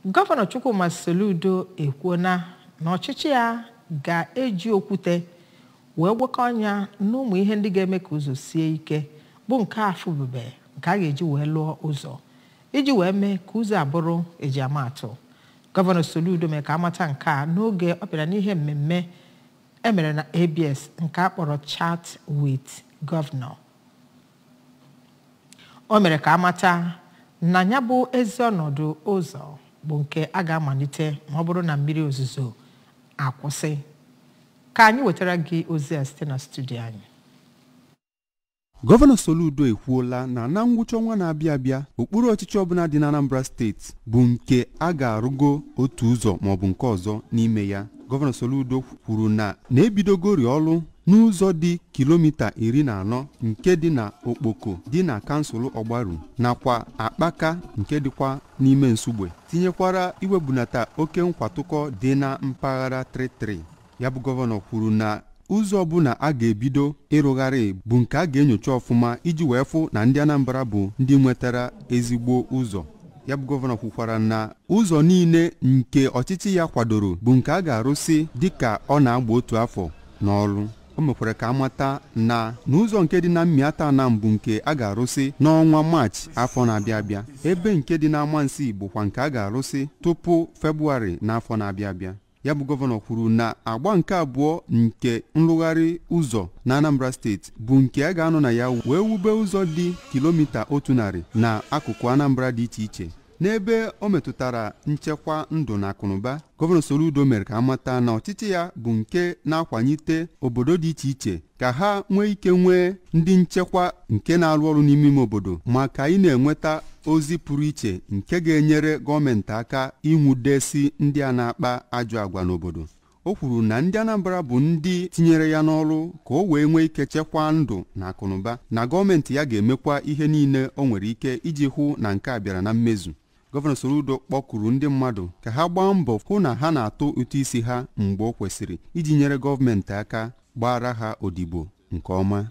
Govano Chukwuma Soludo ekwuona na ọchịchị ya ga-eji okwute wee gwakọ anya n'ụmụ ihe ndị ga-eme ka ụzọ sie ike bụ nke afụbube nke a ga-eji wee lụọ ụzọ iji wee mee ka ụzọ abụrụ eji amatụ. Govano Soludo mee ka amata nke a n'oge ọ bịara n'ihe mmemme emere na ABS nke a kpọrọ Chat with Governor. O mere ka amata na ya bụ ezi ọnọdụ ụzọ bụ nke a ga-amalite ma ọ bụrụ na mmiri ozuzo akwụsị. Ka anyị wetara gị ozi a site na studio anyị. Govano Soludo ekwuola na ngwụcha ọnwa na-abịa abịa okpuru ọchịchị ọbụla dị na Anambra steeti bụ nke a ga-arụgo otu ụzọ maọbụ nke ọzọ n'ime ya. Govano Soludo kwuru na ebidogori ọrụ n'ụzọ dị kilomita 14 nke dị na Okpoko dị na kansụl Ọgbaru nakwa Akpaka nke dịkwa n'ime Nsugbe, tinyekwara iwebunata oke nkwatụkọ dị na mpaghara 33. Ya bụ gọvanọ kwuru na ụzọ ọbụla a ga-ebido ịrụgharị bụ nke a ga-enyocha ọfụma iji wee fụ na ndị Anambra bụ ndị nwetara ezigbo ụzọ. Ya bụ gọvanọ kwukwara na ụzọ niile nke ọchịchị ya kwadoro bụ nke a ga-arụsị dịka ọ na-agba otu afọ n'ọrụ. O mekwara ka amata na n'ụzọ nke dị na Mmiata Anam bụ nke a ga-arụsị n'ọnwa Maachị afọ na-abịa abịa, ebe nke dị na Amansi bụkwa nke a ga-arụsị tupu Febụwarị n'afọ na-abịa abịa. Ya bụ gọvanọ kwuru na agba nke abụọ nke nrụgharị ụzọ na Anambra steeti bụ nke a ga-anọ na ya wee wube ụzọ dị kilomita 100 na akụkụ Anambra dị iche iche. N'ebe o metụtara nchekwa ndụ na akụnụba, Govano Soludo mere ka amata na ọchịchị ya bụ nke na-akwanyite obodo dị iche iche ka ha nwee ike nwee ndị nchekwa nke na-arụ ọrụ n'ime ime obodo maka ị na-enweta ozi pụrụ iche nke ga-enyere gọọmenti aka ịnwụdesi ndị a na-akpa ajọ agwa n'obodo. O kwuru na ndị Anambra bụ ndị tinyere ya n'ọrụ ka o wee nwee ike chekwaa ndụ na akụnụba, na gọọmenti ya ga-emekwa ihe niile o nwere ike iji hụ na nke a bịara na mmezu. Govano Soludo kpọkuru ndị mmadụ ka ha gbaa mbọ hụ na ha na-atụ ụtụ isi ha mgbe o kwesịrị iji nyere gọọmenti aka gbara ha odibo nke ọma.